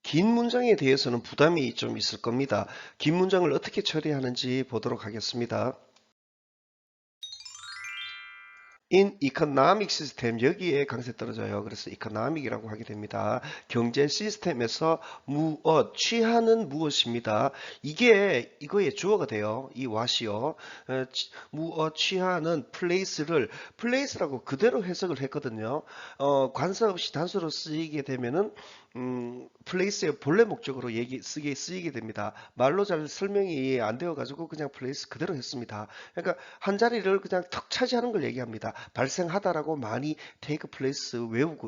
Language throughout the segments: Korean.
긴 문장에 대해서는 부담이 좀 있을 겁니다. 긴 문장을 어떻게 처리하는지 보도록 하겠습니다. In economic system 여기에 강세 떨어져요. 그래서 economic이라고 하게 됩니다. 경제 시스템에서 무엇 취하는 무엇입니다. 이게 이거의 주어가 돼요. 이 what이요. 무엇 취하는 place라고 그대로 해석을 했거든요. 관사 없이 단수로 쓰이게 되면은 place의 본래 목적으로 쓰이게 됩니다. 말로 잘 설명이 안 되어 가지고 그냥 place 그대로 했습니다. 그러니까 한 자리를 그냥 턱 차지하는 걸 얘기합니다. 발생하다라고 많이 take place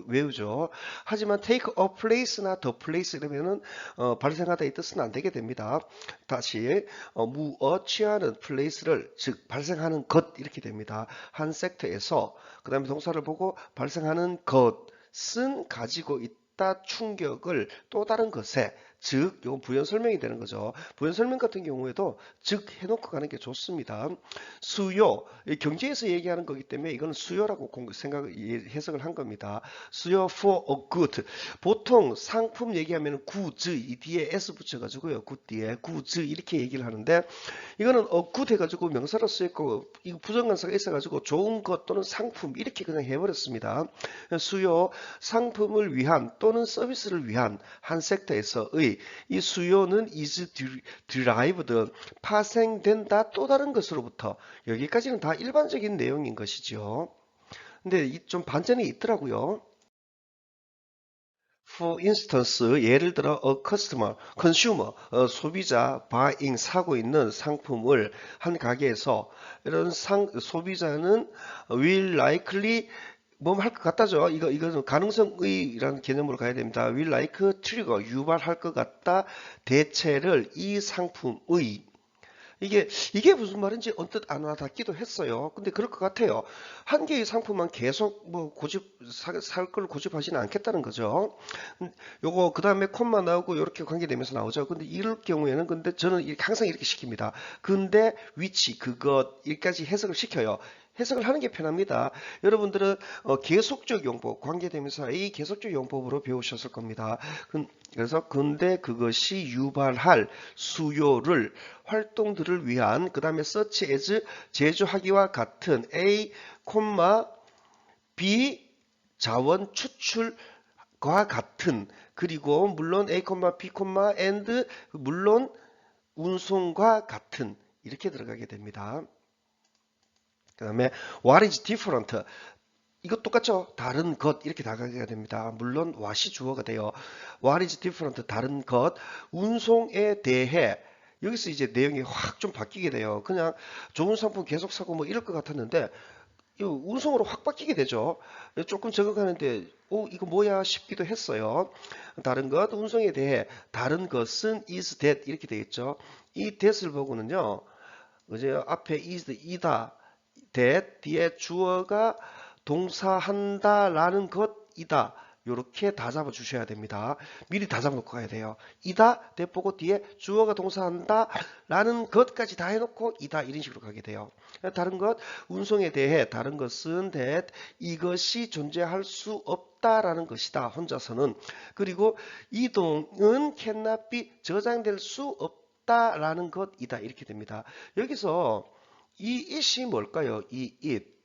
외우죠. 하지만 take a place나 the place 이러면은 발생하다 이 뜻은 안 되게 됩니다. 다시 무엇 취하는 place를 즉 발생하는 것 이렇게 됩니다. 한 섹터에서 그 다음에 동사를 보고 발생하는 것은 가지고 있다 충격을 또 다른 것에 즉, 이건 부연 설명이 되는 거죠. 부연 설명 같은 경우에도 즉 해놓고 가는 게 좋습니다. 수요, 경제에서 얘기하는 거기 때문에 이건 수요라고 해석을 한 겁니다. 수요 for a good. 보통 상품 얘기하면 goods 이 뒤에 s 붙여가지고요. good 뒤에 goods 이렇게 얘기를 하는데 이거는 good 해가지고 명사로 쓰였고 이 부정관사가 있어가지고 좋은 것 또는 상품 이렇게 그냥 해버렸습니다. 수요, 상품을 위한 또는 서비스를 위한 한 섹터에서의 이 수요는 is derived 파생된다 또 다른 것으로부터 여기까지는 다 일반적인 내용인 것이죠. 근데 좀 반전이 있더라고요. For instance, 예를 들어 a consumer, 소비자 buying 사고 있는 상품을 한 가게에서 이런 소비자는 will likely 뭐 할 것 같다죠. 이거는 가능성의라는 개념으로 가야 됩니다. will like trigger 유발할 것 같다. 대체를 이 상품의 이게 무슨 말인지 언뜻 안 와닿기도 했어요. 근데 그럴 것 같아요. 한 개의 상품만 계속 뭐 살 걸 고집하지는 않겠다는 거죠. 요거 그 다음에 콤마 나오고 이렇게 관계되면서 나오죠. 근데 이럴 경우에는 근데 저는 항상 이렇게 시킵니다. 근데 위치 그것 여기까지 해석을 시켜요. 해석을 하는 게 편합니다. 여러분들은 계속적 용법, 관계대명사의 계속적 용법으로 배우셨을 겁니다. 그래서 근데 그것이 유발할 수요를 활동들을 위한 그 다음에 such as 제조하기와 같은 A, B 자원 추출과 같은 그리고 물론 A, B, and 물론 운송과 같은 이렇게 들어가게 됩니다. 그 다음에 what is different 이것 똑같죠? 다른 것 이렇게 나가게 됩니다. 물론 what이 주어가 돼요. what is different 다른 것 운송에 대해 여기서 이제 내용이 확 좀 바뀌게 돼요. 그냥 좋은 상품 계속 사고 뭐 이럴 것 같았는데 이 운송으로 확 바뀌게 되죠. 조금 적응하는데 이거 뭐야 싶기도 했어요. 다른 것 운송에 대해 다른 것은 is that 이렇게 되어 있죠. 이 that을 보고는요. 그죠? 앞에 is 이다 that 뒤에 주어가 동사한다라는 것이다. 이렇게 다 잡아 주셔야 됩니다. 미리 다 잡아 놓고 가야 돼요. 이다, that 보고 뒤에 주어가 동사한다 라는 것까지 다 해놓고 이다 이런 식으로 가게 돼요. 다른 것, 운송에 대해 다른 것은 that 이것이 존재할 수 없다라는 것이다. 혼자서는. 그리고 이동은 cannot be 저장될 수 없다라는 것이다. 이렇게 됩니다. 여기서 이 it이 뭘까요? 이 it.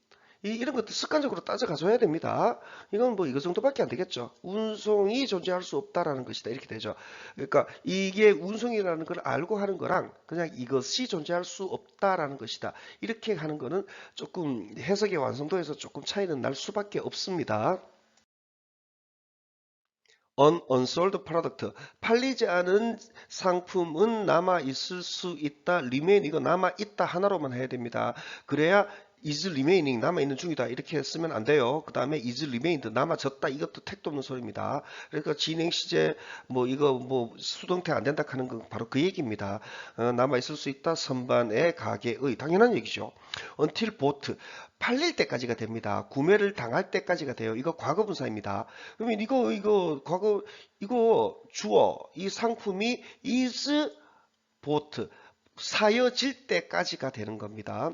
이런 것도 습관적으로 따져가줘야 됩니다. 이건 뭐 이거 정도밖에 안 되겠죠. 운송이 존재할 수 없다라는 것이다. 이렇게 되죠. 그러니까 이게 운송이라는 걸 알고 하는 거랑 그냥 이것이 존재할 수 없다라는 것이다. 이렇게 하는 거는 조금 해석의 완성도에서 조금 차이는 날 수밖에 없습니다. unsold product 팔리지 않은 상품은 남아 있을 수 있다. remain 이거 남아 있다 하나로만 해야 됩니다. 그래야 is remaining 남아 있는 중이다 이렇게 쓰면 안 돼요. 그 다음에 is remained 남아졌다 이것도 택도 없는 소리입니다. 그러니까 진행 시제 뭐 이거 뭐 수동태 안 된다 하는 건 바로 그 얘기입니다. 남아 있을 수 있다. 선반의 가게의 당연한 얘기죠. until bought 팔릴 때까지가 됩니다. 구매를 당할 때까지가 돼요. 이거 과거분사입니다. 그러면 이거 과거 이거 주어 이 상품이 is bought 사여질 때까지가 되는 겁니다.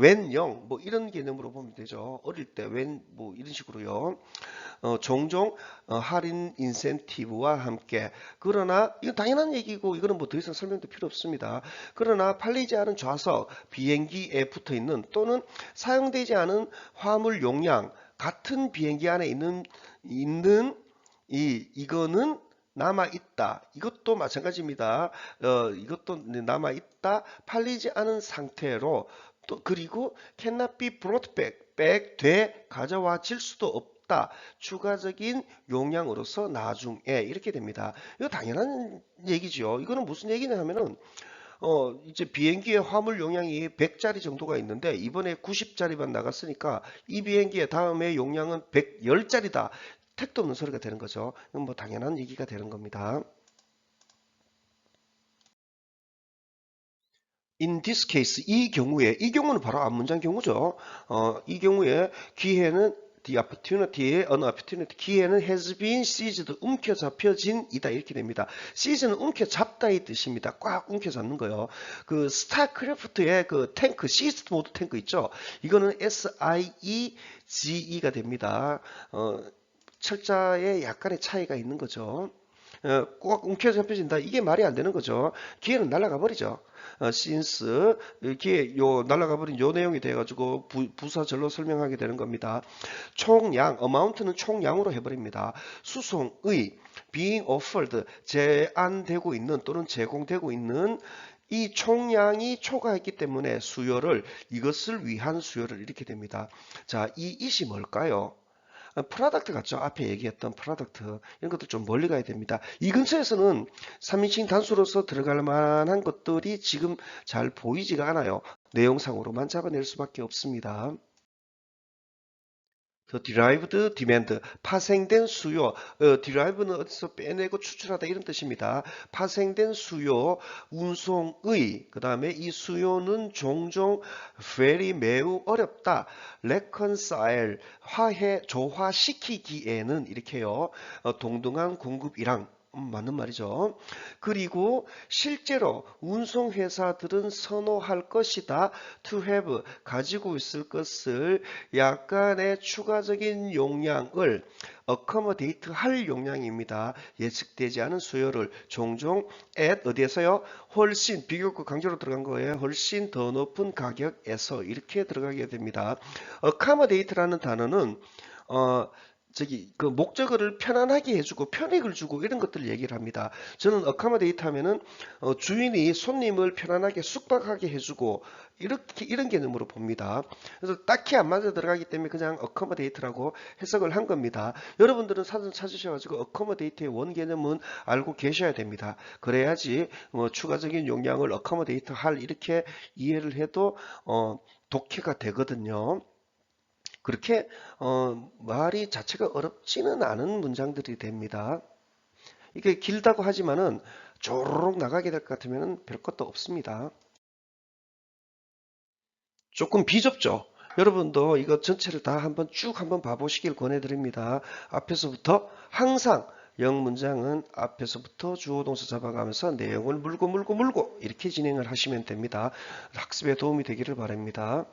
when 영 뭐 이런 개념으로 보면 되죠. 어릴 때 when 뭐 이런 식으로요. 종종 할인 인센티브와 함께. 그러나 이건 당연한 얘기고 이거는 뭐 더 이상 설명도 필요 없습니다. 그러나 팔리지 않은 좌석, 비행기에 붙어 있는 또는 사용되지 않은 화물 용량, 같은 비행기 안에 있는 이거는 남아 있다. 이것도 마찬가지입니다. 이것도 남아 있다. 팔리지 않은 상태로 또 그리고 cannot be brought back 돼 가져와질 수도 없다. 추가적인 용량으로서 나중에 이렇게 됩니다. 이거 당연한 얘기죠. 이거는 무슨 얘기냐 하면은 이제 비행기의 화물 용량이 100짜리 정도가 있는데 이번에 90짜리만 나갔으니까 이 비행기의 다음에 용량은 110짜리다. 택도 없는 소리가 되는 거죠. 이건 뭐 당연한 얘기가 되는 겁니다. In this case, 이 경우는 바로 앞문장 경우죠. 이 경우에 기회는 the opportunity, an opportunity, 기회는 has been seized, 움켜잡혀진 이다 이렇게 됩니다. seize는 움켜잡다의 뜻입니다. 꽉 움켜잡는 거요. 그 스타크래프트의 그 탱크, 시스트 모드 탱크 있죠. 이거는 SIEGE가 됩니다. 철자에 약간의 차이가 있는 거죠. 꼭 움켜잡혀진다. 이게 말이 안 되는 거죠. 기회는 날아가 버리죠. since 기회 날아가 버린 요 내용이 돼가지고 부사절로 설명하게 되는 겁니다. 총량, amount는 총량으로 해버립니다. 수송의 being offered 제안되고 있는 또는 제공되고 있는 이 총량이 초과했기 때문에 이것을 위한 수요를 이렇게 됩니다. 자, 이 it이 뭘까요? 프로덕트 같죠. 앞에 얘기했던 프로덕트 이런 것도 좀 멀리 가야 됩니다. 이 근처에서는 3인칭 단수로서 들어갈 만한 것들이 지금 잘 보이지가 않아요. 내용상으로만 잡아낼 수밖에 없습니다. The derived demand, 파생된 수요. derive는 어디서 빼내고 추출하다 이런 뜻입니다. 파생된 수요, 운송의, 그 다음에 이 수요는 종종 very 매우 어렵다. reconcile, 조화시키기에는 이렇게요. 동등한 공급이랑 맞는 말이죠. 그리고 실제로 운송회사들은 선호할 것이다. to have, 가지고 있을 것을 약간의 추가적인 용량을 accommodate 할 용량입니다. 예측되지 않은 수요를 종종 at 어디에서요? 훨씬 비교급 강조로 들어간 거예요. 훨씬 더 높은 가격에서 이렇게 들어가게 됩니다. accommodate라는 단어는 그 목적어를 편안하게 해주고 편익을 주고 이런 것들을 얘기를 합니다. 저는 accommodate 하면은 주인이 손님을 편안하게 숙박하게 해주고 이런 개념으로 봅니다. 그래서 딱히 안 맞아 들어가기 때문에 그냥 accommodate라고 해석을 한 겁니다. 여러분들은 사전 찾으셔가지고 accommodate의 원 개념은 알고 계셔야 됩니다. 그래야지 추가적인 용량을 accommodate 할 이렇게 이해를 해도 독해가 되거든요. 그렇게 말이 자체가 어렵지는 않은 문장들이 됩니다. 이게 길다고 하지만은 조르륵 나가게 될 것 같으면 별 것도 없습니다. 조금 비좁죠? 여러분도 이거 전체를 다 한번 봐보시길 권해드립니다. 앞에서부터 항상 영문장은 앞에서부터 주어 동사 잡아가면서 내용을 물고 이렇게 진행을 하시면 됩니다. 학습에 도움이 되기를 바랍니다.